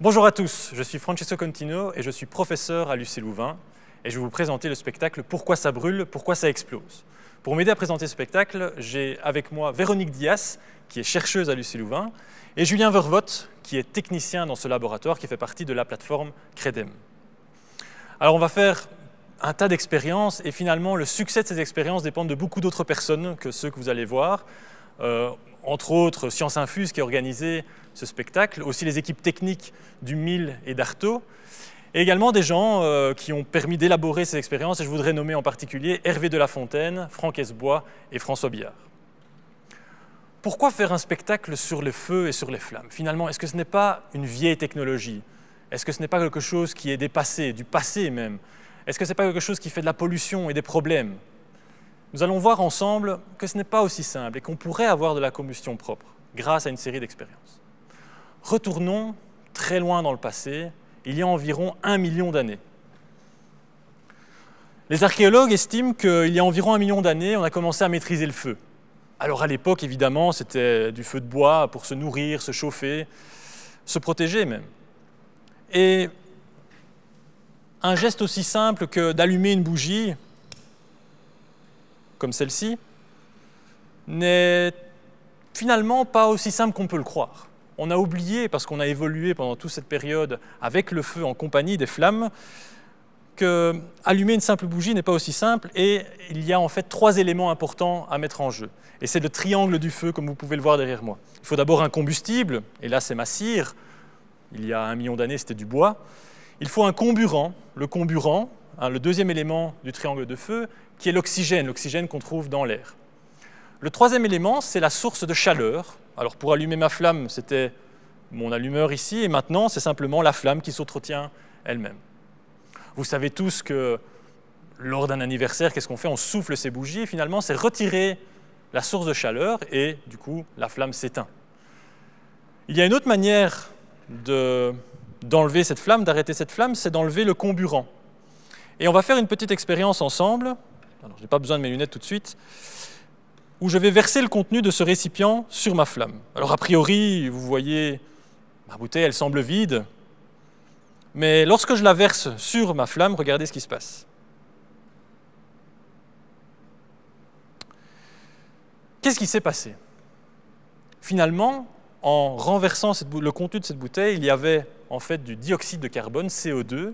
Bonjour à tous, je suis Francesco Contino et je suis professeur à l'UC Louvain et je vais vous présenter le spectacle « Pourquoi ça brûle, pourquoi ça explose ». Pour m'aider à présenter ce spectacle, j'ai avec moi Véronique Dias, qui est chercheuse à l'UC Louvain, et Julien Vervotte, qui est technicien dans ce laboratoire qui fait partie de la plateforme CREDEM. Alors on va faire un tas d'expériences et finalement le succès de ces expériences dépend de beaucoup d'autres personnes que ceux que vous allez voir. Entre autres Sciences Infuse qui a organisé ce spectacle, aussi les équipes techniques du MIL et d'Artaud, et également des gens qui ont permis d'élaborer ces expériences, et je voudrais nommer en particulier Hervé Delafontaine, Franck Esbois et François Billard. Pourquoi faire un spectacle sur le feu et sur les flammes? Finalement, est-ce que ce n'est pas une vieille technologie? Est-ce que ce n'est pas quelque chose qui est dépassé, du passé même? Est-ce que ce n'est pas quelque chose qui fait de la pollution et des problèmes? Nous allons voir ensemble que ce n'est pas aussi simple et qu'on pourrait avoir de la combustion propre grâce à une série d'expériences. Retournons très loin dans le passé, il y a environ 1 million d'années. Les archéologues estiment qu'il y a environ 1 million d'années, on a commencé à maîtriser le feu. Alors à l'époque, évidemment, c'était du feu de bois pour se nourrir, se chauffer, se protéger même. Et un geste aussi simple que d'allumer une bougie, comme celle-ci, n'est finalement pas aussi simple qu'on peut le croire. On a oublié, parce qu'on a évolué pendant toute cette période avec le feu en compagnie des flammes, qu'allumer une simple bougie n'est pas aussi simple et il y a en fait 3 éléments importants à mettre en jeu. Et c'est le triangle du feu, comme vous pouvez le voir derrière moi. Il faut d'abord un combustible, et là c'est ma cire, il y a 1 million d'années c'était du bois. Il faut un comburant, le deuxième élément du triangle de feu, qui est l'oxygène qu'on trouve dans l'air. Le troisième élément, c'est la source de chaleur. Alors pour allumer ma flamme, c'était mon allumeur ici, et maintenant c'est simplement la flamme qui s'entretient elle-même. Vous savez tous que lors d'un anniversaire, qu'est-ce qu'on fait? On souffle ces bougies, et finalement c'est retirer la source de chaleur, et du coup la flamme s'éteint. Il y a une autre manière d'enlever cette flamme, d'arrêter cette flamme, c'est d'enlever le comburant. Et on va faire une petite expérience ensemble. Alors, je n'ai pas besoin de mes lunettes tout de suite, où je vais verser le contenu de ce récipient sur ma flamme. Alors a priori, vous voyez, ma bouteille, elle semble vide, mais lorsque je la verse sur ma flamme, regardez ce qui se passe. Qu'est-ce qui s'est passé? Finalement, en renversant le contenu de cette bouteille, il y avait en fait du dioxyde de carbone, CO2.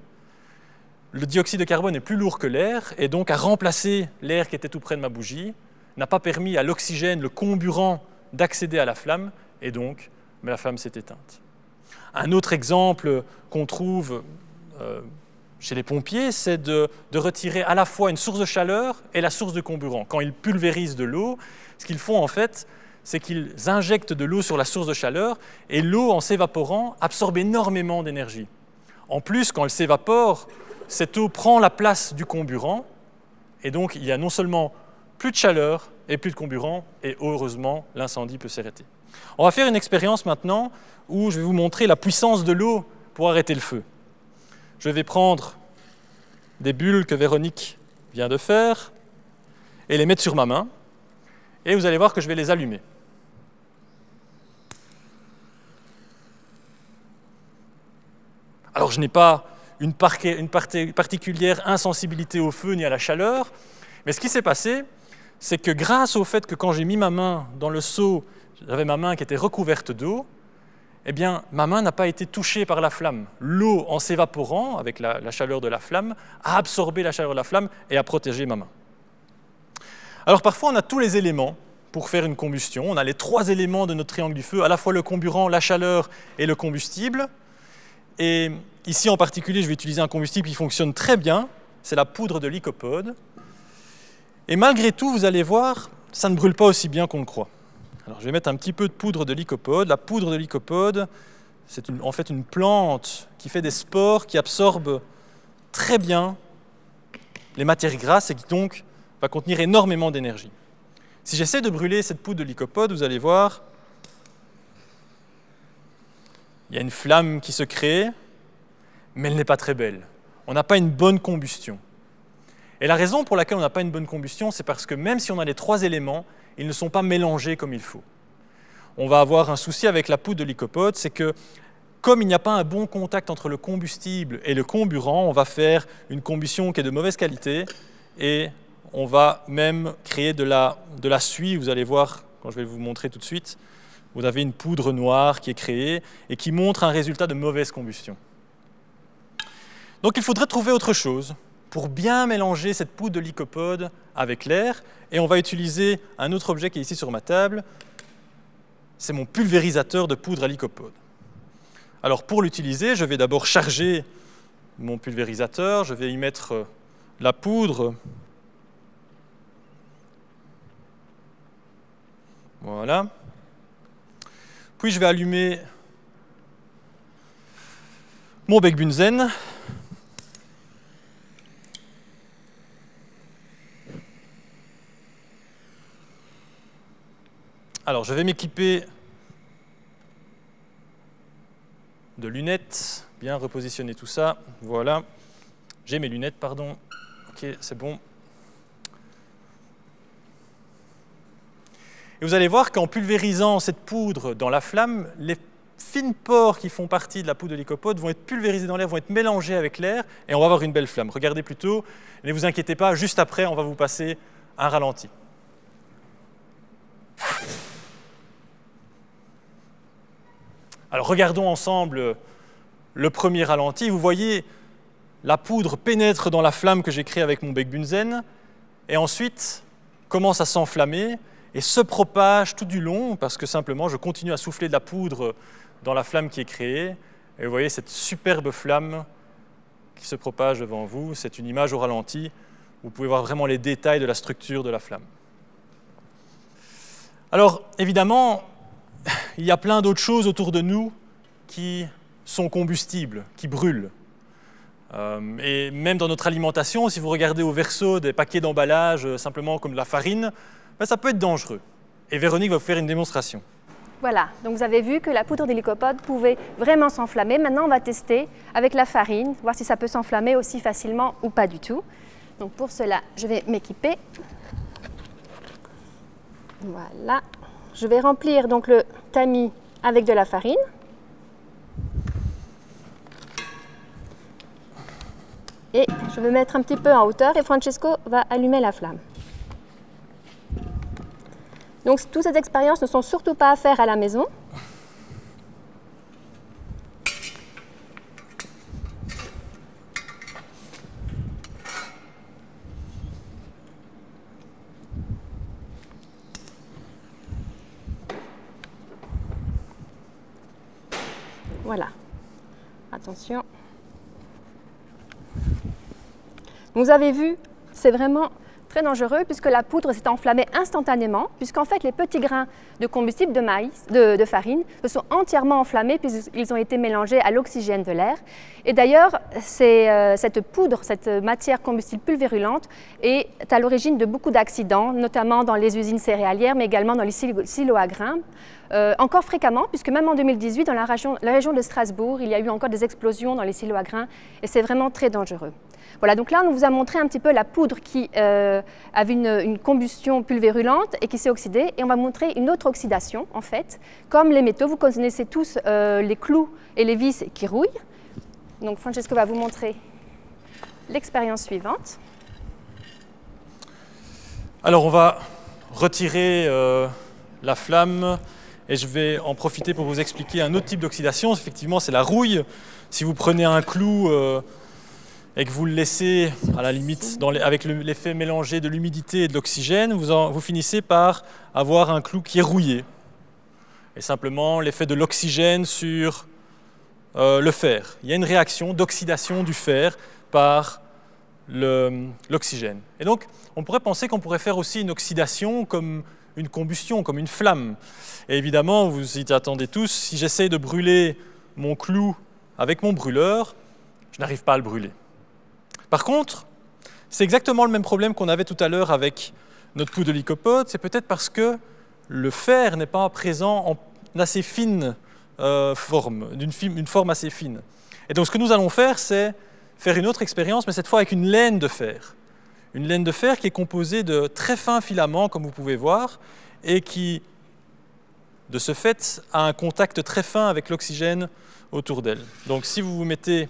Le dioxyde de carbone est plus lourd que l'air et donc a remplacé l'air qui était tout près de ma bougie, n'a pas permis à l'oxygène, le comburant, d'accéder à la flamme et donc la flamme s'est éteinte. Un autre exemple qu'on trouve chez les pompiers, c'est de retirer à la fois une source de chaleur et la source de comburant. Quand ils pulvérisent de l'eau, ce qu'ils font en fait, c'est qu'ils injectent de l'eau sur la source de chaleur et l'eau, en s'évaporant, absorbe énormément d'énergie. En plus, quand elle s'évapore, cette eau prend la place du comburant et donc il y a non seulement plus de chaleur et plus de comburant et heureusement l'incendie peut s'arrêter. On va faire une expérience maintenant où je vais vous montrer la puissance de l'eau pour arrêter le feu. Je vais prendre des bulles que Véronique vient de faire et les mettre sur ma main et vous allez voir que je vais les allumer. Alors je n'ai pas une particulière insensibilité au feu ni à la chaleur, mais ce qui s'est passé, c'est que grâce au fait que quand j'ai mis ma main dans le seau, j'avais ma main qui était recouverte d'eau, eh bien ma main n'a pas été touchée par la flamme. L'eau, en s'évaporant avec la chaleur de la flamme, a absorbé la chaleur de la flamme et a protégé ma main. Alors parfois on a tous les éléments pour faire une combustion, on a les 3 éléments de notre triangle du feu, à la fois le comburant, la chaleur et le combustible. Et ici, en particulier, je vais utiliser un combustible qui fonctionne très bien, c'est la poudre de lycopode. Et malgré tout, vous allez voir, ça ne brûle pas aussi bien qu'on le croit. Alors, je vais mettre un petit peu de poudre de lycopode. La poudre de lycopode, c'est en fait une plante qui fait des spores, qui absorbe très bien les matières grasses et qui donc va contenir énormément d'énergie. Si j'essaie de brûler cette poudre de lycopode, vous allez voir, il y a une flamme qui se crée, mais elle n'est pas très belle. On n'a pas une bonne combustion. Et la raison pour laquelle on n'a pas une bonne combustion, c'est parce que même si on a les 3 éléments, ils ne sont pas mélangés comme il faut. On va avoir un souci avec la poudre de lycopode, c'est que comme il n'y a pas un bon contact entre le combustible et le comburant, on va faire une combustion qui est de mauvaise qualité et on va même créer de la suie. Vous allez voir, quand je vais vous montrer tout de suite, vous avez une poudre noire qui est créée et qui montre un résultat de mauvaise combustion. Donc il faudrait trouver autre chose pour bien mélanger cette poudre de lycopode avec l'air, et on va utiliser un autre objet qui est ici sur ma table. C'est mon pulvérisateur de poudre à lycopode. Alors pour l'utiliser, je vais d'abord charger mon pulvérisateur, je vais y mettre la poudre. Voilà. Puis je vais allumer mon bec bunzen. Alors je vais m'équiper de lunettes, bien repositionner tout ça. Voilà. J'ai mes lunettes, pardon. Ok, c'est bon. Et vous allez voir qu'en pulvérisant cette poudre dans la flamme, les fines pores qui font partie de la poudre de lycopode vont être pulvérisés dans l'air, vont être mélangés avec l'air, et on va avoir une belle flamme. Regardez plutôt, ne vous inquiétez pas, juste après, on va vous passer un ralenti. Alors regardons ensemble le premier ralenti. Vous voyez, la poudre pénètre dans la flamme que j'ai créée avec mon bec bunzen, et ensuite commence à s'enflammer, et se propage tout du long, parce que simplement je continue à souffler de la poudre dans la flamme qui est créée. Et vous voyez cette superbe flamme qui se propage devant vous. C'est une image au ralenti. Vous pouvez voir vraiment les détails de la structure de la flamme. Alors, évidemment, il y a plein d'autres choses autour de nous qui sont combustibles, qui brûlent. Et même dans notre alimentation, si vous regardez au verso des paquets d'emballage, simplement comme de la farine, ben, ça peut être dangereux. Et Véronique va vous faire une démonstration. Voilà, donc vous avez vu que la poudre de lycopode pouvait vraiment s'enflammer. Maintenant, on va tester avec la farine, voir si ça peut s'enflammer aussi facilement ou pas du tout. Donc pour cela, je vais m'équiper. Voilà. Je vais remplir donc le tamis avec de la farine. Et je vais mettre un petit peu en hauteur et Francesco va allumer la flamme. Donc, toutes ces expériences ne sont surtout pas à faire à la maison. Voilà. Attention. Vous avez vu, c'est vraiment très dangereux puisque la poudre s'est enflammée instantanément, puisqu'en fait les petits grains de combustible de maïs, de farine, se sont entièrement enflammés puisqu'ils ont été mélangés à l'oxygène de l'air. Et d'ailleurs, cette poudre, cette matière combustible pulvérulente est à l'origine de beaucoup d'accidents, notamment dans les usines céréalières, mais également dans les silos à grains. Encore fréquemment, puisque même en 2018, dans la région de Strasbourg, il y a eu encore des explosions dans les silos à grains, et c'est vraiment très dangereux. Voilà, donc là, on vous a montré un petit peu la poudre qui avait une combustion pulvérulente et qui s'est oxydée, et on va montrer une autre oxydation, en fait. Comme les métaux, vous connaissez tous les clous et les vis qui rouillent. Donc Francesco va vous montrer l'expérience suivante. Alors, on va retirer la flamme. Et je vais en profiter pour vous expliquer un autre type d'oxydation. Effectivement, c'est la rouille. Si vous prenez un clou et que vous le laissez, à la limite, avec l'effet mélangé de l'humidité et de l'oxygène, vous finissez par avoir un clou qui est rouillé. Et simplement, l'effet de l'oxygène sur le fer. Il y a une réaction d'oxydation du fer par l'oxygène. Et donc, on pourrait penser qu'on pourrait faire aussi une oxydation comme une combustion, comme une flamme. Et évidemment, vous y attendez tous, si j'essaie de brûler mon clou avec mon brûleur, je n'arrive pas à le brûler. Par contre, c'est exactement le même problème qu'on avait tout à l'heure avec notre poudre de lycopode, c'est peut-être parce que le fer n'est pas présent en assez fine forme, d'une forme assez fine. Et donc ce que nous allons faire, c'est faire une autre expérience, mais cette fois avec une laine de fer. Une laine de fer qui est composée de très fins filaments, comme vous pouvez voir, et qui de ce fait, a un contact très fin avec l'oxygène autour d'elle. Donc si vous vous mettez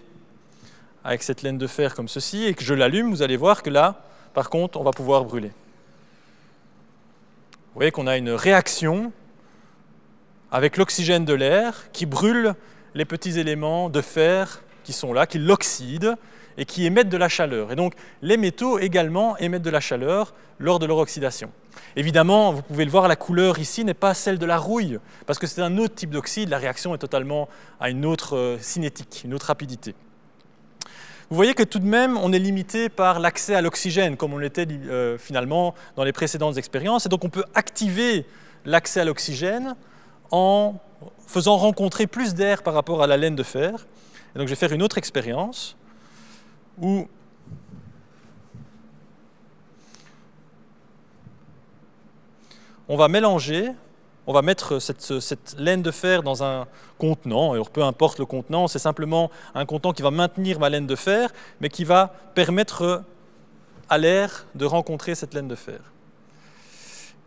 avec cette laine de fer comme ceci et que je l'allume, vous allez voir que là, par contre, on va pouvoir brûler. Vous voyez qu'on a une réaction avec l'oxygène de l'air qui brûle les petits éléments de fer qui sont là, qui l'oxydent et qui émettent de la chaleur. Et donc, les métaux également émettent de la chaleur lors de leur oxydation. Évidemment, vous pouvez le voir, la couleur ici n'est pas celle de la rouille, parce que c'est un autre type d'oxyde, la réaction est totalement à une autre cinétique, une autre rapidité. Vous voyez que tout de même, on est limité par l'accès à l'oxygène, comme on l'était finalement dans les précédentes expériences, et donc on peut activer l'accès à l'oxygène en faisant rencontrer plus d'air par rapport à la laine de fer. Et donc je vais faire une autre expérience où on va mélanger, on va mettre cette laine de fer dans un contenant, et peu importe le contenant, c'est simplement un contenant qui va maintenir ma laine de fer, mais qui va permettre à l'air de rencontrer cette laine de fer.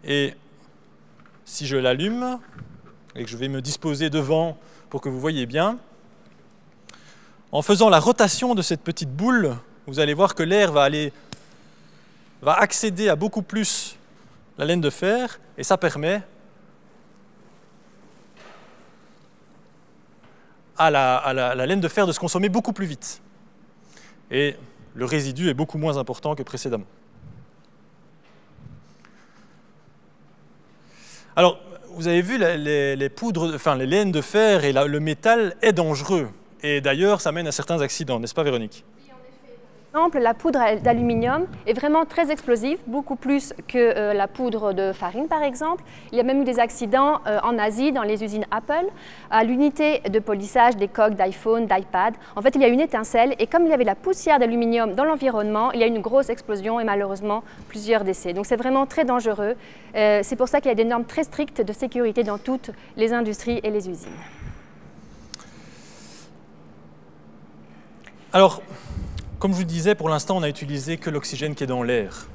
Et si je l'allume, et que je vais me disposer devant pour que vous voyez bien, en faisant la rotation de cette petite boule, vous allez voir que l'air va accéder à beaucoup plus la laine de fer, et ça permet à la laine de fer de se consommer beaucoup plus vite. Et le résidu est beaucoup moins important que précédemment. Alors, vous avez vu, les poudres, enfin les laines de fer et le métal est dangereux. Et d'ailleurs, ça mène à certains accidents, n'est-ce pas Véronique ? Par exemple, la poudre d'aluminium est vraiment très explosive, beaucoup plus que la poudre de farine par exemple. Il y a même eu des accidents en Asie, dans les usines Apple, à l'unité de polissage des coques d'iPhone, d'iPad. En fait, il y a eu une étincelle et comme il y avait de la poussière d'aluminium dans l'environnement, il y a eu une grosse explosion et malheureusement plusieurs décès. Donc c'est vraiment très dangereux. C'est pour ça qu'il y a des normes très strictes de sécurité dans toutes les industries et les usines. Alors, comme je vous le disais, pour l'instant, on n'a utilisé que l'oxygène qui est dans l'air.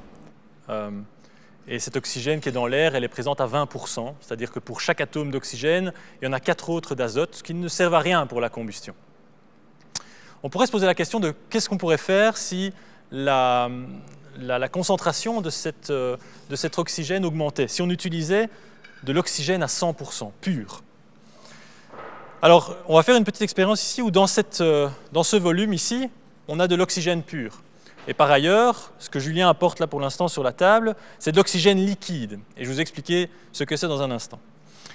Et cet oxygène qui est dans l'air, elle est présente à 20%, c'est-à-dire que pour chaque atome d'oxygène, il y en a 4 autres d'azote qui ne servent à rien pour la combustion. On pourrait se poser la question de qu'est-ce qu'on pourrait faire si la concentration de cet oxygène augmentait, si on utilisait de l'oxygène à 100%, pur. Alors, on va faire une petite expérience ici où dans ce volume ici, on a de l'oxygène pur. Et par ailleurs, ce que Julien apporte là pour l'instant sur la table, c'est de l'oxygène liquide. Et je vais vous expliquer ce que c'est dans un instant.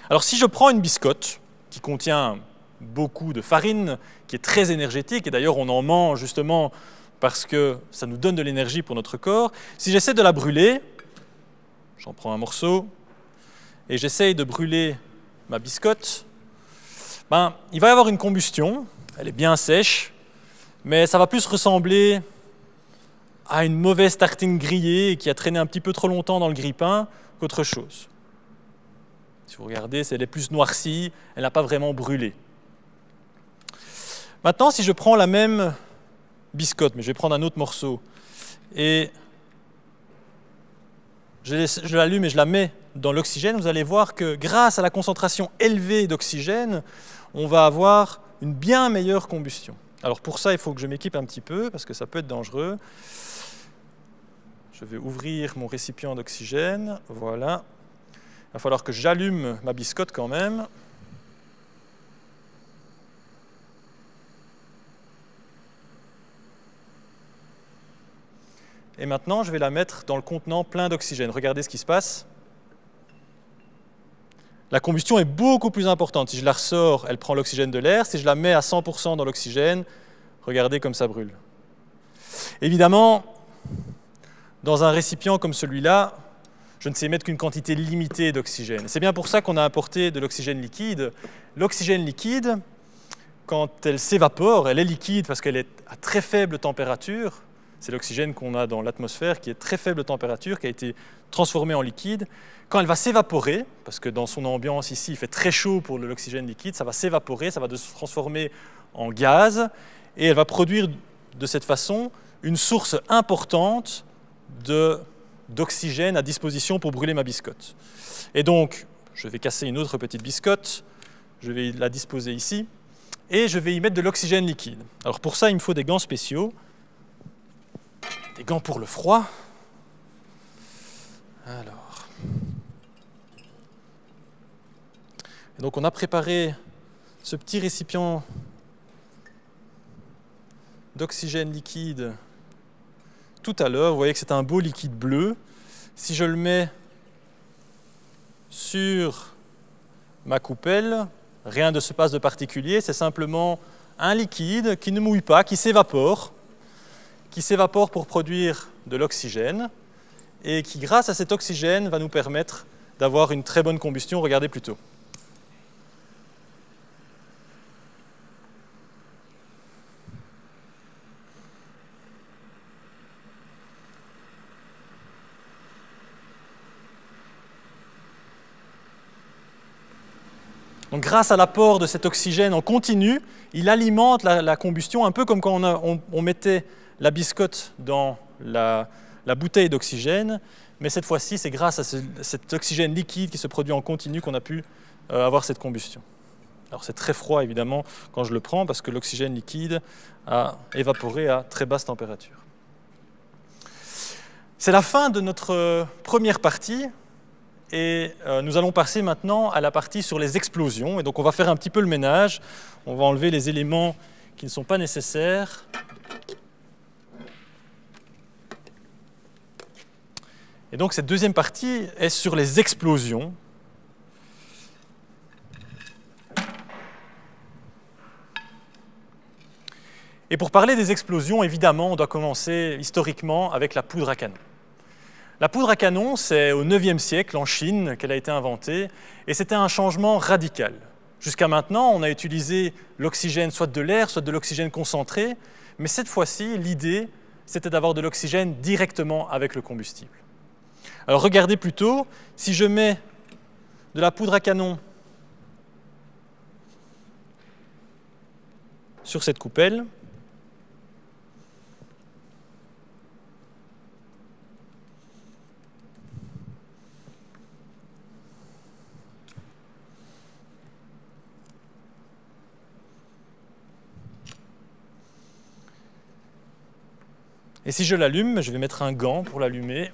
Alors si je prends une biscotte qui contient beaucoup de farine, qui est très énergétique, et d'ailleurs on en mange justement parce que ça nous donne de l'énergie pour notre corps, si j'essaie de la brûler, j'en prends un morceau, et j'essaye de brûler ma biscotte, il va y avoir une combustion, elle est bien sèche, mais ça va plus ressembler à une mauvaise tartine grillée qui a traîné un petit peu trop longtemps dans le grille-pain qu'autre chose. Si vous regardez, elle est plus noircie, elle n'a pas vraiment brûlé. Maintenant, si je prends la même biscotte, mais je vais prendre un autre morceau, et je l'allume et je la mets dans l'oxygène, vous allez voir que grâce à la concentration élevée d'oxygène, on va avoir une bien meilleure combustion. Alors pour ça, il faut que je m'équipe un petit peu, parce que ça peut être dangereux. Je vais ouvrir mon récipient d'oxygène, voilà. Il va falloir que j'allume ma biscotte quand même. Et maintenant, je vais la mettre dans le contenant plein d'oxygène. Regardez ce qui se passe. La combustion est beaucoup plus importante. Si je la ressors, elle prend l'oxygène de l'air. Si je la mets à 100% dans l'oxygène, regardez comme ça brûle. Évidemment, dans un récipient comme celui-là, je ne sais mettre qu'une quantité limitée d'oxygène. C'est bien pour ça qu'on a apporté de l'oxygène liquide. L'oxygène liquide, quand elle s'évapore, elle est liquide parce qu'elle est à très faible température. C'est l'oxygène qu'on a dans l'atmosphère qui est très faible température, qui a été transformé en liquide. Quand elle va s'évaporer, parce que dans son ambiance ici, il fait très chaud pour l'oxygène liquide, ça va s'évaporer, ça va se transformer en gaz, et elle va produire de cette façon une source importante d'oxygène à disposition pour brûler ma biscotte. Et donc, je vais casser une autre petite biscotte, je vais la disposer ici, et je vais y mettre de l'oxygène liquide. Alors pour ça, il me faut des gants spéciaux, des gants pour le froid. Alors. Et donc on a préparé ce petit récipient d'oxygène liquide tout à l'heure. Vous voyez que c'est un beau liquide bleu. Si je le mets sur ma coupelle, rien ne se passe de particulier, c'est simplement un liquide qui ne mouille pas, qui s'évapore pour produire de l'oxygène et qui, grâce à cet oxygène, va nous permettre d'avoir une très bonne combustion. Regardez plutôt. Donc, grâce à l'apport de cet oxygène en continu, il alimente la combustion, un peu comme quand on mettait la biscotte dans la bouteille d'oxygène, mais cette fois-ci, c'est grâce à cet oxygène liquide qui se produit en continu qu'on a pu avoir cette combustion. Alors c'est très froid, évidemment, quand je le prends, parce que l'oxygène liquide a évaporé à très basse température. C'est la fin de notre première partie. Et nous allons passer maintenant à la partie sur les explosions. Et donc on va faire un petit peu le ménage. On va enlever les éléments qui ne sont pas nécessaires. Et donc cette deuxième partie est sur les explosions. Et pour parler des explosions, évidemment, on doit commencer historiquement avec la poudre à canon. La poudre à canon, c'est au IXe siècle, en Chine, qu'elle a été inventée, et c'était un changement radical. Jusqu'à maintenant, on a utilisé l'oxygène, soit de l'air, soit de l'oxygène concentré, mais cette fois-ci, l'idée, c'était d'avoir de l'oxygène directement avec le combustible. Alors regardez plutôt, si je mets de la poudre à canon sur cette coupelle, et si je l'allume, je vais mettre un gant pour l'allumer.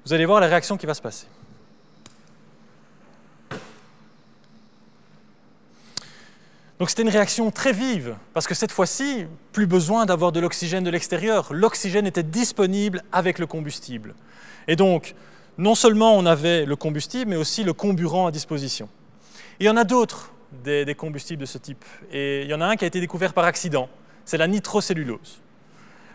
Vous allez voir la réaction qui va se passer. Donc c'était une réaction très vive, parce que cette fois-ci, plus besoin d'avoir de l'oxygène de l'extérieur. L'oxygène était disponible avec le combustible. Et donc, non seulement on avait le combustible, mais aussi le comburant à disposition. Et il y en a d'autres. Des combustibles de ce type. Et il y en a un qui a été découvert par accident, c'est la nitrocellulose.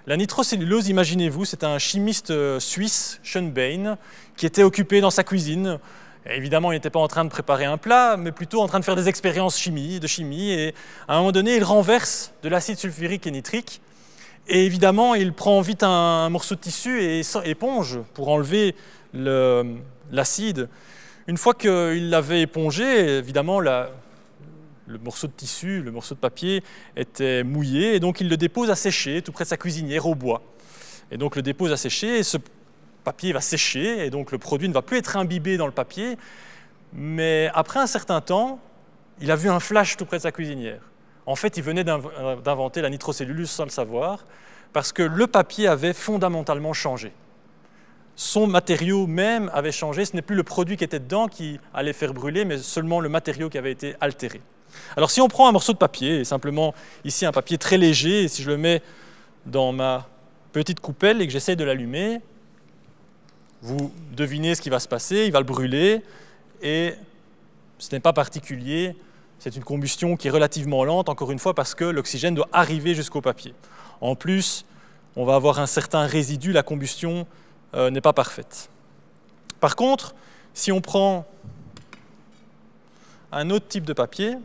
La nitrocellulose, imaginez-vous, c'est un chimiste suisse, Schönbein, qui était occupé dans sa cuisine. Et évidemment, il n'était pas en train de préparer un plat, mais plutôt en train de faire des expériences de chimie. Et à un moment donné, il renverse de l'acide sulfurique et nitrique. Et évidemment, il prend vite un morceau de tissu et éponge pour enlever l'acide. Une fois qu'il l'avait épongé, évidemment, le morceau de tissu, le morceau de papier était mouillé, et donc il le dépose à sécher tout près de sa cuisinière au bois. Et donc le dépose à sécher, et ce papier va sécher, et donc le produit ne va plus être imbibé dans le papier, mais après un certain temps, il a vu un flash tout près de sa cuisinière. En fait, il venait d'inventer la nitrocellulose sans le savoir, parce que le papier avait fondamentalement changé. Son matériau même avait changé, ce n'est plus le produit qui était dedans qui allait faire brûler, mais seulement le matériau qui avait été altéré. Alors si on prend un morceau de papier, et simplement ici un papier très léger, et si je le mets dans ma petite coupelle et que j'essaie de l'allumer, vous devinez ce qui va se passer, il va le brûler, et ce n'est pas particulier, c'est une combustion qui est relativement lente, encore une fois, parce que l'oxygène doit arriver jusqu'au papier. En plus, on va avoir un certain résidu, la combustion n'est pas parfaite. Par contre, si on prend un autre type de papier,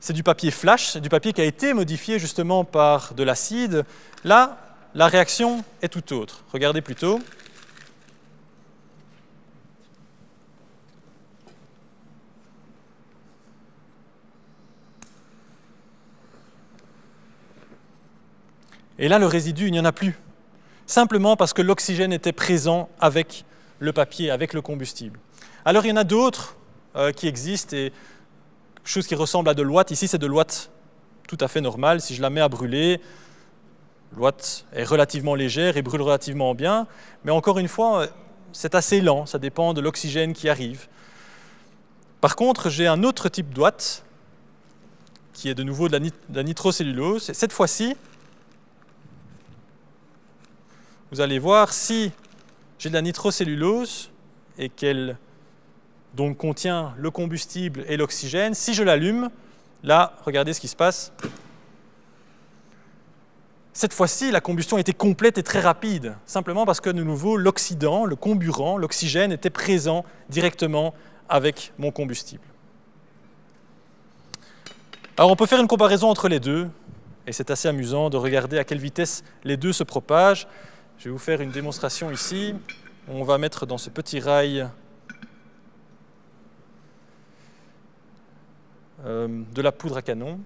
c'est du papier flash, c'est du papier qui a été modifié justement par de l'acide. Là, la réaction est tout autre. Regardez plutôt. Et là, le résidu, il n'y en a plus. simplement parce que l'oxygène était présent avec le papier, avec le combustible. Alors il y en a d'autres qui existent, et quelque chose qui ressemble à de l'ouate. Ici, c'est de l'ouate tout à fait normale. Si je la mets à brûler, l'ouate est relativement légère et brûle relativement bien, mais encore une fois, c'est assez lent, ça dépend de l'oxygène qui arrive. Par contre, j'ai un autre type d'ouate, qui est de nouveau de la nitrocellulose. Et cette fois-ci, vous allez voir, si j'ai de la nitrocellulose et qu'elle donc contient le combustible et l'oxygène, si je l'allume, là, regardez ce qui se passe. Cette fois-ci, la combustion était complète et très rapide, simplement parce que de nouveau, l'oxydant, le comburant, l'oxygène était présent directement avec mon combustible. Alors on peut faire une comparaison entre les deux, et c'est assez amusant de regarder à quelle vitesse les deux se propagent. Je vais vous faire une démonstration ici. On va mettre dans ce petit rail de la poudre à canon.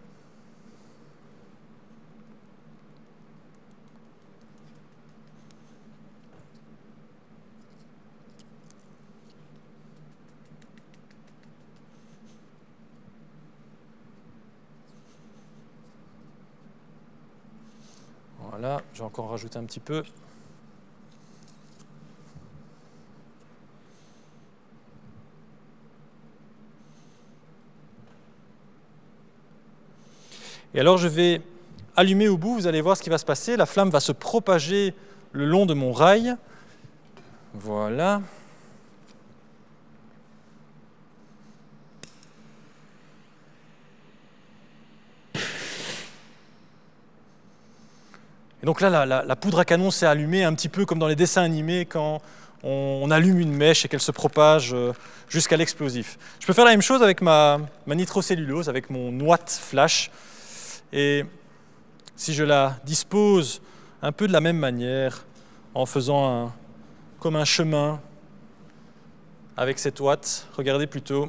Voilà, je vais encore rajouter un petit peu. Et alors je vais allumer au bout, vous allez voir ce qui va se passer. La flamme va se propager le long de mon rail. Voilà. Et donc là, la poudre à canon s'est allumée un petit peu comme dans les dessins animés quand on allume une mèche et qu'elle se propage jusqu'à l'explosif. Je peux faire la même chose avec ma nitrocellulose, avec mon ouate flash. Et si je la dispose un peu de la même manière, en faisant comme un chemin avec cette ouate, regardez plutôt.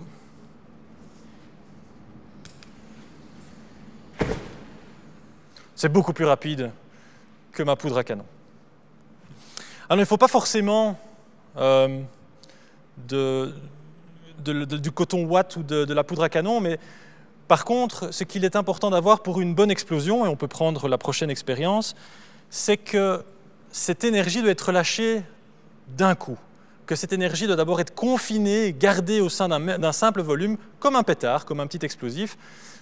C'est beaucoup plus rapide que ma poudre à canon. Alors il ne faut pas forcément du coton ouate ou de la poudre à canon, mais par contre, ce qu'il est important d'avoir pour une bonne explosion, et on peut prendre la prochaine expérience, c'est que cette énergie doit être relâchée d'un coup, que cette énergie doit d'abord être confinée, gardée au sein d'un simple volume, comme un pétard, comme un petit explosif,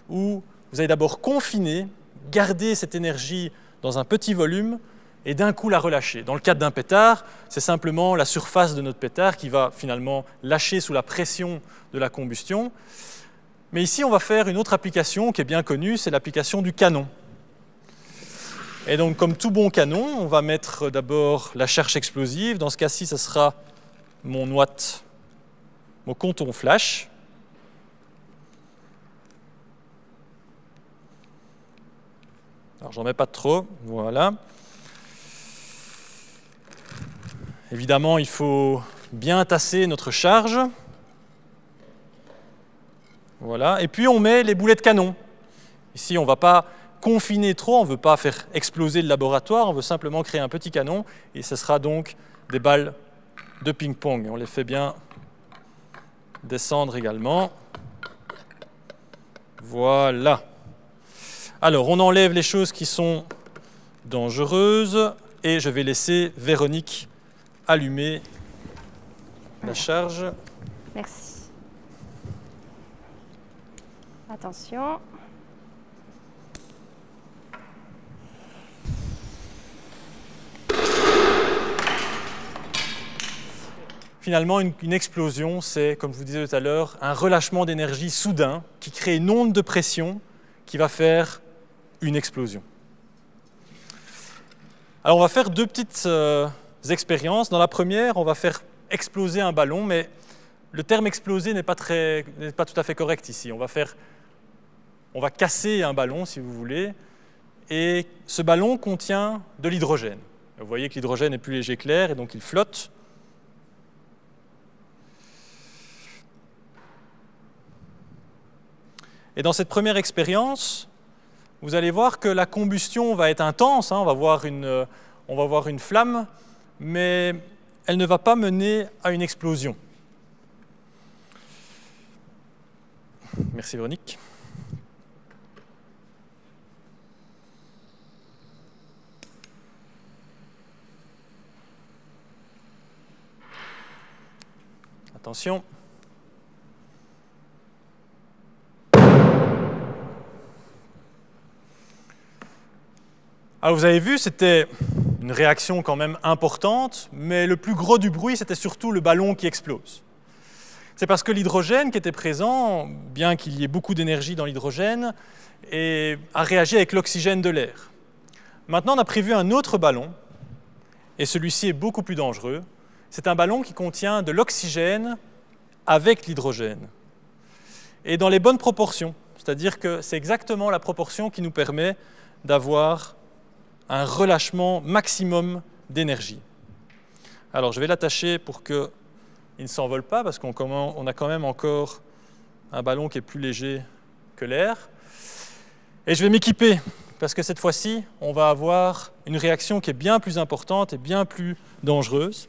où vous allez d'abord confiner, garder cette énergie dans un petit volume, et d'un coup la relâcher. Dans le cadre d'un pétard, c'est simplement la surface de notre pétard qui va finalement lâcher sous la pression de la combustion. Mais ici, on va faire une autre application qui est bien connue, c'est l'application du canon. Et donc, comme tout bon canon, on va mettre d'abord la charge explosive. Dans ce cas-ci, ce sera mon ouate, mon coton flash. Alors, j'en mets pas trop, voilà. Évidemment, il faut bien tasser notre charge. Voilà. Et puis on met les boulets de canon. Ici, on ne va pas confiner trop, on ne veut pas faire exploser le laboratoire, on veut simplement créer un petit canon, et ce sera donc des balles de ping-pong. On les fait bien descendre également. Voilà. Alors, on enlève les choses qui sont dangereuses, et je vais laisser Véronique allumer la charge. Merci. Attention. Finalement, une explosion, c'est, comme je vous disais tout à l'heure, un relâchement d'énergie soudain qui crée une onde de pression qui va faire une explosion. Alors, on va faire deux petites expériences. Dans la première, on va faire exploser un ballon, mais le terme exploser n'est pas tout à fait correct ici. On va casser un ballon, si vous voulez, et ce ballon contient de l'hydrogène. Vous voyez que l'hydrogène est plus léger que l'air, et donc il flotte. Et dans cette première expérience, vous allez voir que la combustion va être intense. On va voir on va voir une flamme, mais elle ne va pas mener à une explosion. Merci Véronique. Attention. Alors vous avez vu, c'était une réaction quand même importante, mais le plus gros du bruit, c'était surtout le ballon qui explose. C'est parce que l'hydrogène qui était présent, bien qu'il y ait beaucoup d'énergie dans l'hydrogène, a réagi avec l'oxygène de l'air. Maintenant, on a prévu un autre ballon, et celui-ci est beaucoup plus dangereux. C'est un ballon qui contient de l'oxygène avec l'hydrogène, et dans les bonnes proportions. C'est-à-dire que c'est exactement la proportion qui nous permet d'avoir un relâchement maximum d'énergie. Alors, je vais l'attacher pour qu'il ne s'envole pas, parce qu'on a quand même encore un ballon qui est plus léger que l'air. Et je vais m'équiper, parce que cette fois-ci, on va avoir une réaction qui est bien plus importante et bien plus dangereuse.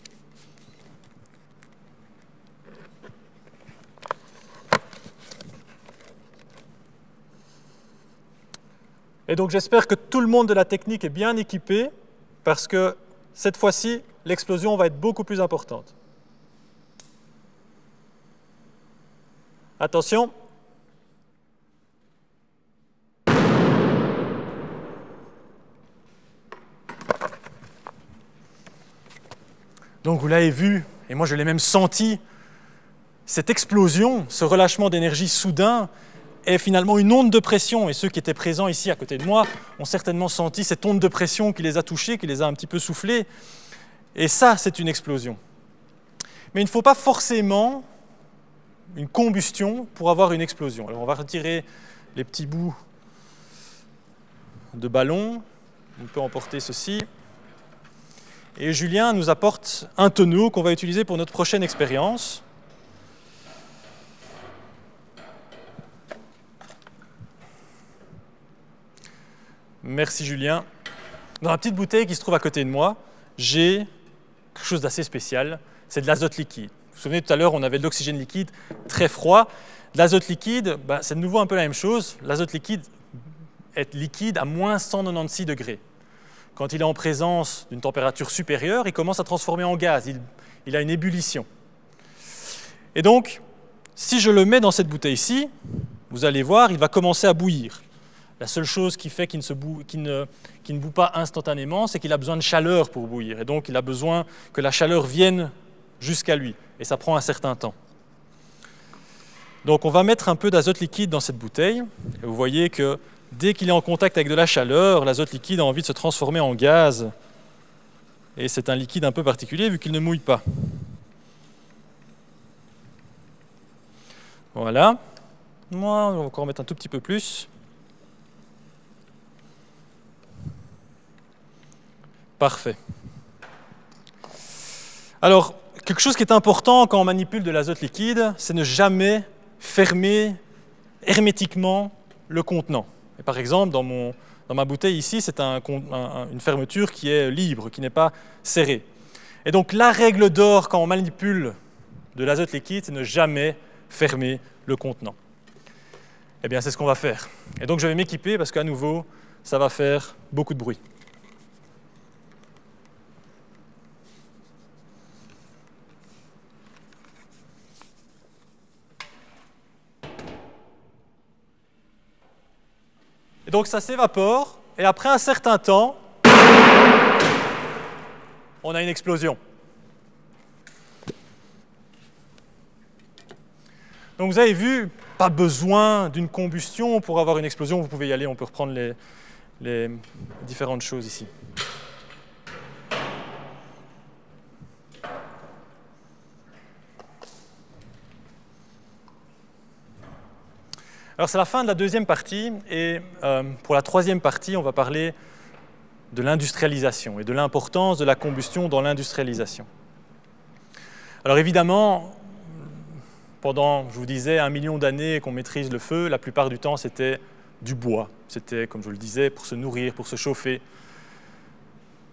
Et donc j'espère que tout le monde de la technique est bien équipé, parce que cette fois-ci, l'explosion va être beaucoup plus importante. Attention. Donc vous l'avez vu, et moi je l'ai même senti, cette explosion, ce relâchement d'énergie soudain, est finalement une onde de pression, et ceux qui étaient présents ici à côté de moi ont certainement senti cette onde de pression qui les a touchés, qui les a un petit peu soufflés, et ça, c'est une explosion. Mais il ne faut pas forcément une combustion pour avoir une explosion. Alors on va retirer les petits bouts de ballon, on peut emporter ceci, et Julien nous apporte un tonneau qu'on va utiliser pour notre prochaine expérience. Merci Julien. Dans la petite bouteille qui se trouve à côté de moi, j'ai quelque chose d'assez spécial, c'est de l'azote liquide. Vous vous souvenez, tout à l'heure, on avait de l'oxygène liquide très froid. De l'azote liquide, c'est de nouveau un peu la même chose. L'azote liquide est liquide à moins 196 degrés. Quand il est en présence d'une température supérieure, il commence à transformer en gaz, il a une ébullition. Et donc, si je le mets dans cette bouteille-ci, vous allez voir, il va commencer à bouillir. La seule chose qui fait qu'il ne bout pas instantanément, c'est qu'il a besoin de chaleur pour bouillir. Et donc, il a besoin que la chaleur vienne jusqu'à lui. Et ça prend un certain temps. Donc, on va mettre un peu d'azote liquide dans cette bouteille. Et vous voyez que dès qu'il est en contact avec de la chaleur, l'azote liquide a envie de se transformer en gaz. Et c'est un liquide un peu particulier vu qu'il ne mouille pas. Voilà. Moi, on va encore mettre un tout petit peu plus. Parfait. Alors, quelque chose qui est important quand on manipule de l'azote liquide, c'est ne jamais fermer hermétiquement le contenant. Et par exemple, dans ma bouteille ici, c'est une fermeture qui est libre, qui n'est pas serrée. Et donc, la règle d'or quand on manipule de l'azote liquide, c'est ne jamais fermer le contenant. Eh bien, c'est ce qu'on va faire. Et donc, je vais m'équiper parce qu'à nouveau, ça va faire beaucoup de bruit. Et donc ça s'évapore, et après un certain temps, on a une explosion. Donc vous avez vu, pas besoin d'une combustion pour avoir une explosion, vous pouvez y aller, on peut reprendre les différentes choses ici. Alors c'est la fin de la deuxième partie et pour la troisième partie, on va parler de l'industrialisation et de l'importance de la combustion dans l'industrialisation. Alors évidemment, pendant, je vous disais, 1 million d'années qu'on maîtrise le feu, la plupart du temps c'était du bois. C'était, comme je le disais, pour se nourrir, pour se chauffer.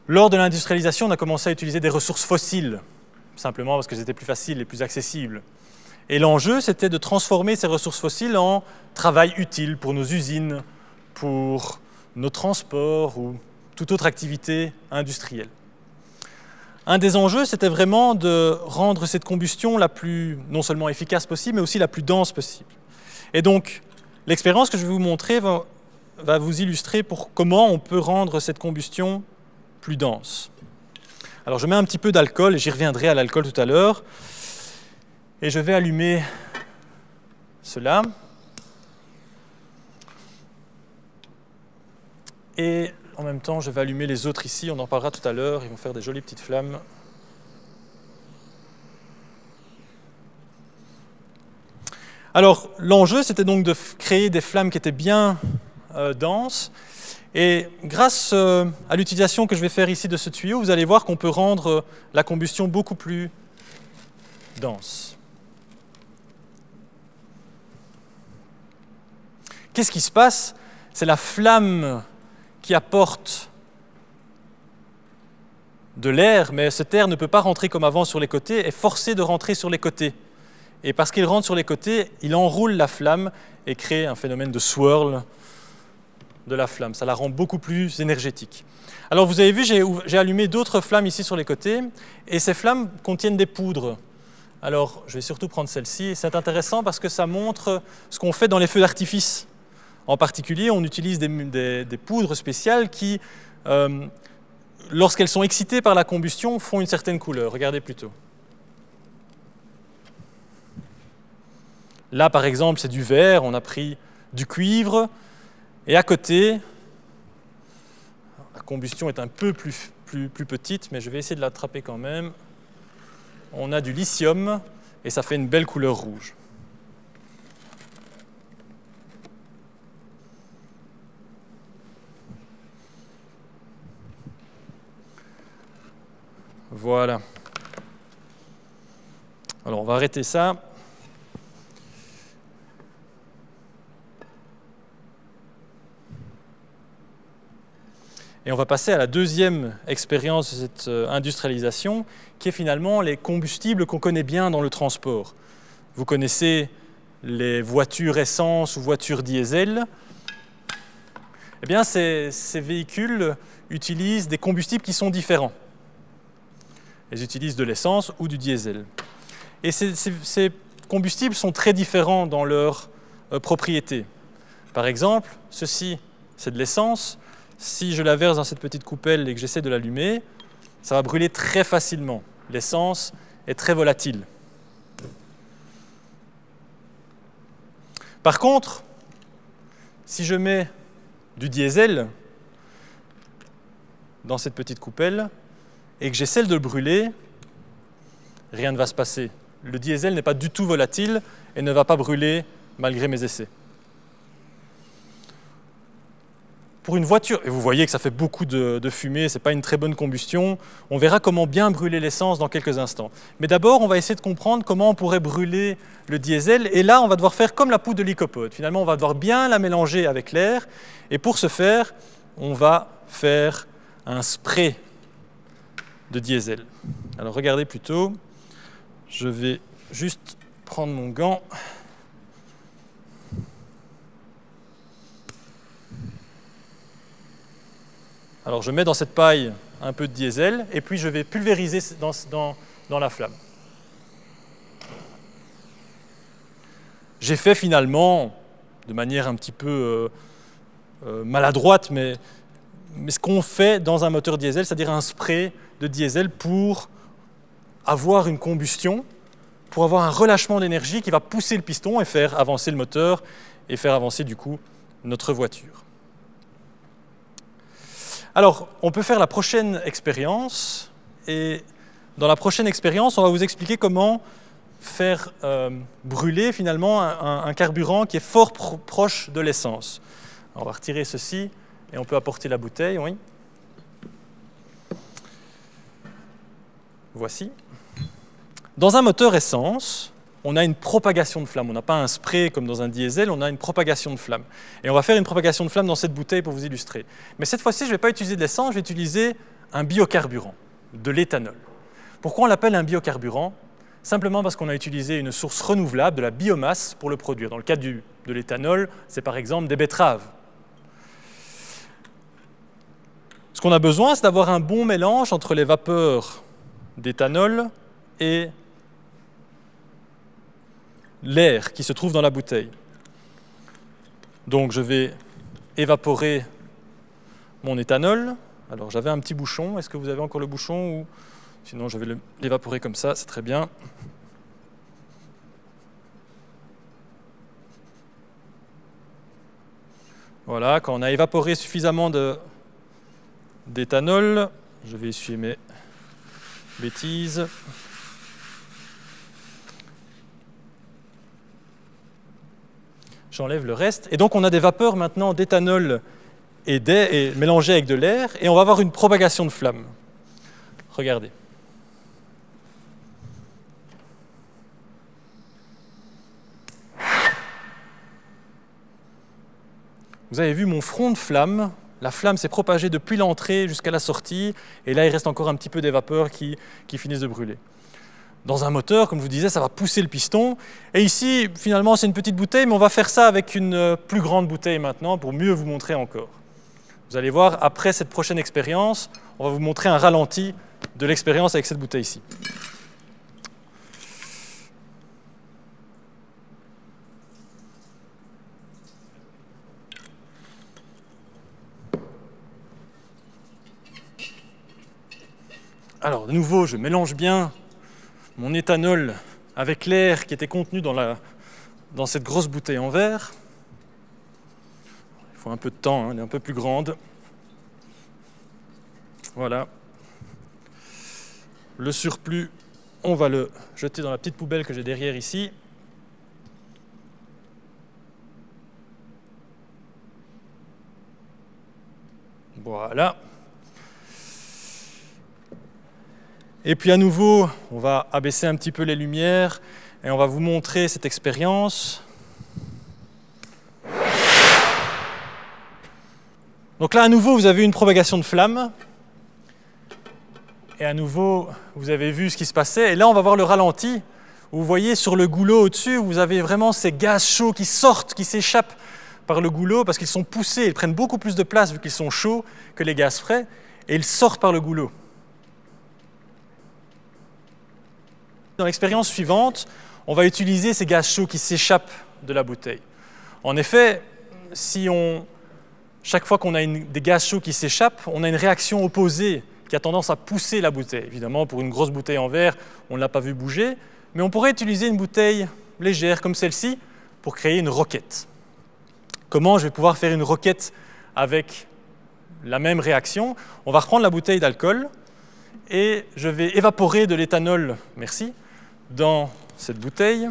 Lors de l'industrialisation, on a commencé à utiliser des ressources fossiles, simplement parce qu'elles étaient plus faciles et plus accessibles. Et l'enjeu, c'était de transformer ces ressources fossiles en travail utile pour nos usines, pour nos transports ou toute autre activité industrielle. Un des enjeux, c'était vraiment de rendre cette combustion la plus, non seulement efficace possible, mais aussi la plus dense possible. Et donc, l'expérience que je vais vous montrer va vous illustrer comment on peut rendre cette combustion plus dense. Alors, je mets un petit peu d'alcool, et j'y reviendrai à l'alcool tout à l'heure. Et je vais allumer cela. Et en même temps, je vais allumer les autres ici, on en parlera tout à l'heure, ils vont faire des jolies petites flammes. Alors, l'enjeu, c'était donc de créer des flammes qui étaient bien denses. Et grâce à l'utilisation que je vais faire ici de ce tuyau, vous allez voir qu'on peut rendre la combustion beaucoup plus dense. Qu'est-ce qui se passe? C'est la flamme qui apporte de l'air, mais cet air ne peut pas rentrer comme avant sur les côtés, est forcé de rentrer sur les côtés. Et parce qu'il rentre sur les côtés, il enroule la flamme et crée un phénomène de swirl de la flamme. Ça la rend beaucoup plus énergétique. Alors vous avez vu, j'ai allumé d'autres flammes ici sur les côtés, et ces flammes contiennent des poudres. Alors je vais surtout prendre celle-ci. C'est intéressant parce que ça montre ce qu'on fait dans les feux d'artifice. En particulier, on utilise des poudres spéciales qui, lorsqu'elles sont excitées par la combustion, font une certaine couleur. Regardez plutôt. Là, par exemple, c'est du verre, on a pris du cuivre, et à côté, la combustion est un peu plus petite, mais je vais essayer de l'attraper quand même. On a du lithium, et ça fait une belle couleur rouge. Voilà. Alors, on va arrêter ça. Et on va passer à la deuxième expérience de cette industrialisation, qui est finalement les combustibles qu'on connaît bien dans le transport. Vous connaissez les voitures essence ou voitures diesel. Eh bien, ces véhicules utilisent des combustibles qui sont différents. Ils utilisent de l'essence ou du diesel. Et ces combustibles sont très différents dans leurs propriétés. Par exemple, ceci, c'est de l'essence. Si je la verse dans cette petite coupelle et que j'essaie de l'allumer, ça va brûler très facilement. L'essence est très volatile. Par contre, si je mets du diesel dans cette petite coupelle et que j'essaie de le brûler, rien ne va se passer. Le diesel n'est pas du tout volatile et ne va pas brûler malgré mes essais. Pour une voiture, et vous voyez que ça fait beaucoup de fumée, ce n'est pas une très bonne combustion, on verra comment bien brûler l'essence dans quelques instants. Mais d'abord, on va essayer de comprendre comment on pourrait brûler le diesel, et là, on va devoir faire comme la poudre de lycopode. Finalement, on va devoir bien la mélanger avec l'air, et pour ce faire, on va faire un spray de diesel. Alors, regardez plutôt, je vais juste prendre mon gant. Alors je mets dans cette paille un peu de diesel et puis je vais pulvériser dans la flamme. J'ai fait finalement, de manière un petit peu maladroite, mais ce qu'on fait dans un moteur diesel, c'est-à-dire un spray de diesel pour avoir une combustion, pour avoir un relâchement d'énergie qui va pousser le piston et faire avancer le moteur et faire avancer du coup notre voiture. Alors, on peut faire la prochaine expérience, et dans la prochaine expérience, on va vous expliquer comment faire brûler finalement un carburant qui est fort proche de l'essence. On va retirer ceci, et on peut apporter la bouteille, oui. Voici. Dans un moteur essence, on a une propagation de flamme. On n'a pas un spray comme dans un diesel, on a une propagation de flamme. Et on va faire une propagation de flamme dans cette bouteille pour vous illustrer. Mais cette fois-ci, je ne vais pas utiliser de l'essence, je vais utiliser un biocarburant, de l'éthanol. Pourquoi on l'appelle un biocarburant? Simplement parce qu'on a utilisé une source renouvelable, de la biomasse, pour le produire. Dans le cas de l'éthanol, c'est par exemple des betteraves. Ce qu'on a besoin, c'est d'avoir un bon mélange entre les vapeurs d'éthanol et l'air qui se trouve dans la bouteille. Donc je vais évaporer mon éthanol. Alors j'avais un petit bouchon, est-ce que vous avez encore le bouchon ou... Sinon je vais l'évaporer comme ça, c'est très bien. Voilà, quand on a évaporé suffisamment d'éthanol, je vais essuyer mes bêtises. J'enlève le reste. Et donc on a des vapeurs maintenant d'éthanol et mélangées avec de l'air, et on va avoir une propagation de flamme. Regardez. Vous avez vu mon front de flamme. La flamme s'est propagée depuis l'entrée jusqu'à la sortie, et là il reste encore un petit peu des vapeurs qui finissent de brûler. Dans un moteur, comme je vous disais, ça va pousser le piston. Et ici, finalement, c'est une petite bouteille, mais on va faire ça avec une plus grande bouteille maintenant pour mieux vous montrer encore. Vous allez voir, après cette prochaine expérience, on va vous montrer un ralenti de l'expérience avec cette bouteille-ci. Alors, de nouveau, je mélange bien mon éthanol avec l'air qui était contenu dans cette grosse bouteille en verre. Il faut un peu de temps, hein, elle est un peu plus grande. Voilà. Le surplus, on va le jeter dans la petite poubelle que j'ai derrière ici. Voilà. Et puis à nouveau, on va abaisser un petit peu les lumières et on va vous montrer cette expérience. Donc là, à nouveau, vous avez une propagation de flamme. Et à nouveau, vous avez vu ce qui se passait. Et là, on va voir le ralenti. Vous voyez sur le goulot au-dessus, vous avez vraiment ces gaz chauds qui sortent, qui s'échappent par le goulot parce qu'ils sont poussés. Ils prennent beaucoup plus de place vu qu'ils sont chauds que les gaz frais. Et ils sortent par le goulot. Dans l'expérience suivante, on va utiliser ces gaz chauds qui s'échappent de la bouteille. En effet, chaque fois qu'on a des gaz chauds qui s'échappent, on a une réaction opposée qui a tendance à pousser la bouteille. Évidemment, pour une grosse bouteille en verre, on ne l'a pas vu bouger, mais on pourrait utiliser une bouteille légère comme celle-ci pour créer une roquette. Comment je vais pouvoir faire une roquette avec la même réaction? On va reprendre la bouteille d'alcool et je vais évaporer de l'éthanol, merci, dans cette bouteille.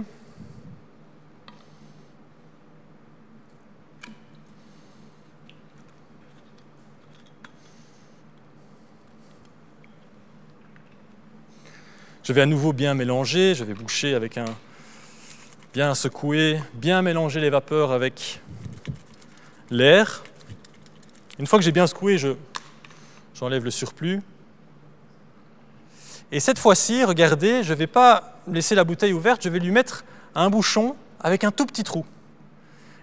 Je vais à nouveau bien mélanger, je vais boucher avec bien secouer, bien mélanger les vapeurs avec l'air. Une fois que j'ai bien secoué, j'enlève le surplus. Et cette fois-ci, regardez, je ne vais pas laisser la bouteille ouverte, je vais lui mettre un bouchon avec un tout petit trou.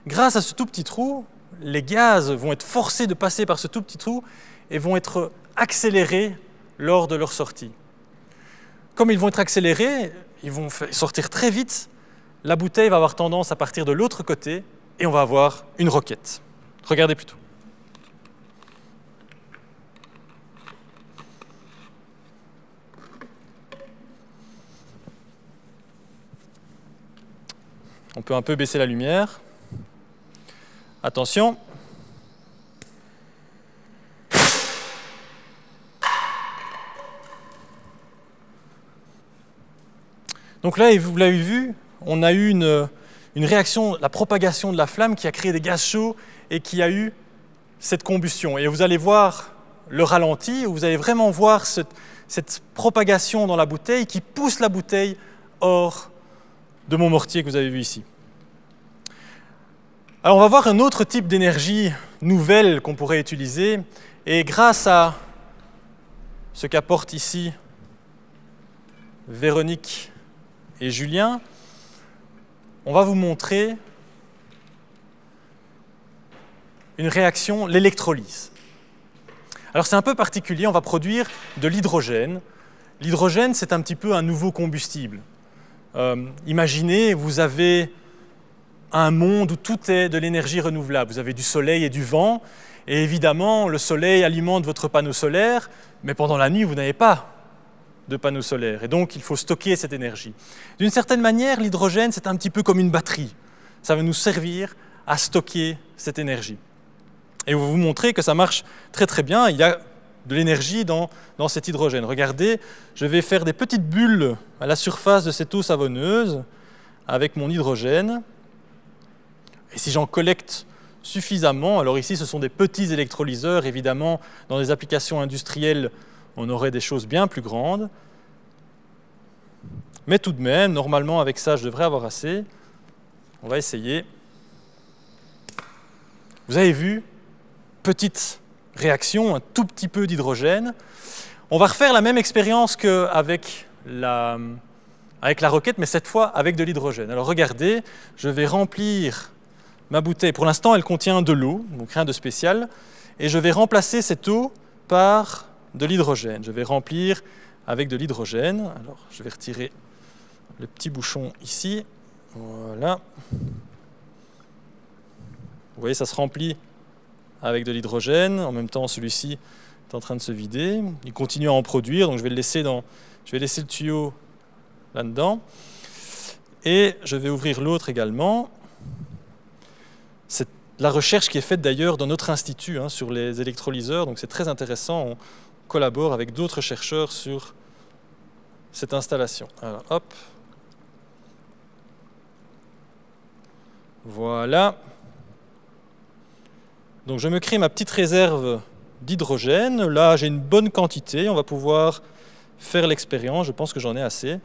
Grâce à ce tout petit trou, les gaz vont être forcés de passer par ce tout petit trou et vont être accélérés lors de leur sortie. Comme ils vont être accélérés, ils vont sortir très vite, la bouteille va avoir tendance à partir de l'autre côté et on va avoir une roquette. Regardez plutôt. On peut un peu baisser la lumière. Attention. Donc là, vous l'avez vu, on a eu une réaction, la propagation de la flamme qui a créé des gaz chauds et qui a eu cette combustion. Et vous allez voir le ralenti, vous allez vraiment voir cette propagation dans la bouteille qui pousse la bouteille hors de mon mortier que vous avez vu ici. Alors on va voir un autre type d'énergie nouvelle qu'on pourrait utiliser, et grâce à ce qu'apportent ici Véronique et Julien, on va vous montrer une réaction, l'électrolyse. Alors c'est un peu particulier, on va produire de l'hydrogène. L'hydrogène, c'est un petit peu un nouveau combustible. Imaginez, vous avez un monde où tout est de l'énergie renouvelable. Vous avez du soleil et du vent, et évidemment, le soleil alimente votre panneau solaire, mais pendant la nuit, vous n'avez pas de panneau solaire, et donc il faut stocker cette énergie. D'une certaine manière, l'hydrogène, c'est un petit peu comme une batterie. Ça va nous servir à stocker cette énergie. Et on va vous montrer que ça marche très très bien. Il y a de l'énergie dans cet hydrogène. Regardez, je vais faire des petites bulles à la surface de cette eau savonneuse avec mon hydrogène. Et si j'en collecte suffisamment, alors ici ce sont des petits électrolyseurs, évidemment dans des applications industrielles on aurait des choses bien plus grandes. Mais tout de même, normalement avec ça je devrais avoir assez. On va essayer. Vous avez vu, petite réaction, un tout petit peu d'hydrogène. On va refaire la même expérience qu'avec la roquette, mais cette fois avec de l'hydrogène. Alors regardez, je vais remplir ma bouteille. Pour l'instant, elle contient de l'eau, donc rien de spécial. Et je vais remplacer cette eau par de l'hydrogène. Je vais remplir avec de l'hydrogène. Alors, je vais retirer le petit bouchon ici. Voilà. Vous voyez, ça se remplit avec de l'hydrogène. En même temps, celui-ci est en train de se vider. Il continue à en produire, donc je vais laisser le tuyau là-dedans. Et je vais ouvrir l'autre également. C'est la recherche qui est faite d'ailleurs dans notre institut sur les électrolyseurs, donc c'est très intéressant. On collabore avec d'autres chercheurs sur cette installation. Alors, hop. Voilà. Donc je me crée ma petite réserve d'hydrogène. Là, j'ai une bonne quantité. On va pouvoir faire l'expérience. Je pense que j'en ai assez.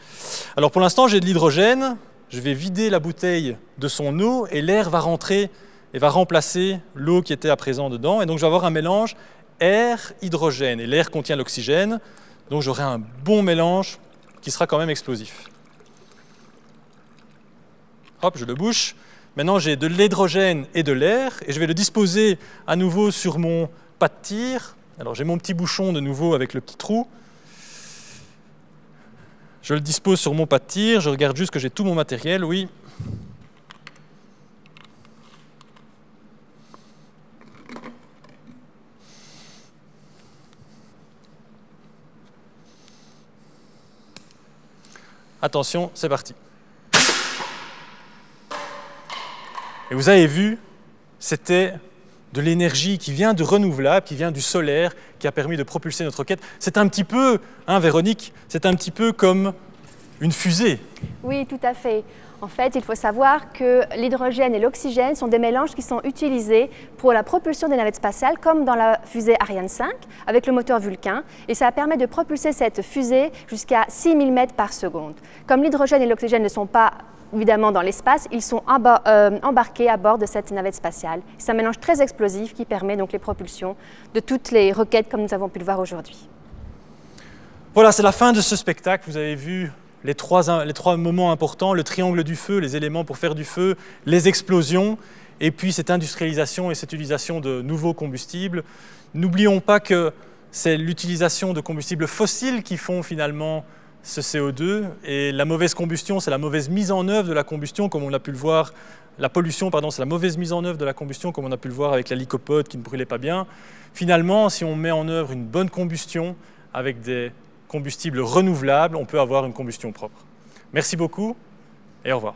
Alors pour l'instant, j'ai de l'hydrogène. Je vais vider la bouteille de son eau et l'air va rentrer et va remplacer l'eau qui était à présent dedans. Et donc je vais avoir un mélange air-hydrogène. Et l'air contient l'oxygène. Donc j'aurai un bon mélange qui sera quand même explosif. Hop, je le bouche. Maintenant, j'ai de l'hydrogène et de l'air, et je vais le disposer à nouveau sur mon pas de tir. Alors, j'ai mon petit bouchon de nouveau avec le petit trou. Je le dispose sur mon pas de tir, je regarde juste que j'ai tout mon matériel, oui. Attention, c'est parti. Et vous avez vu, c'était de l'énergie qui vient du renouvelable, qui vient du solaire, qui a permis de propulser notre roquette. C'est un petit peu, Véronique, c'est un petit peu comme une fusée. Oui, tout à fait. En fait, il faut savoir que l'hydrogène et l'oxygène sont des mélanges qui sont utilisés pour la propulsion des navettes spatiales, comme dans la fusée Ariane 5, avec le moteur Vulcain. Et ça permet de propulser cette fusée jusqu'à 6000 mètres par seconde. Comme l'hydrogène et l'oxygène ne sont pas évidemment dans l'espace, ils sont embarqués à bord de cette navette spatiale. C'est un mélange très explosif qui permet donc les propulsions de toutes les roquettes comme nous avons pu le voir aujourd'hui. Voilà, c'est la fin de ce spectacle. Vous avez vu les trois moments importants, le triangle du feu, les éléments pour faire du feu, les explosions, et puis cette industrialisation et cette utilisation de nouveaux combustibles. N'oublions pas que c'est l'utilisation de combustibles fossiles qui font finalement ce CO2, et la mauvaise combustion, c'est la mauvaise mise en œuvre de la combustion, comme on a pu le voir. La pollution, pardon, c'est la mauvaise mise en œuvre de la combustion, comme on a pu le voir avec la lycopode qui ne brûlait pas bien. Finalement, si on met en œuvre une bonne combustion avec des combustibles renouvelables, on peut avoir une combustion propre. Merci beaucoup et au revoir.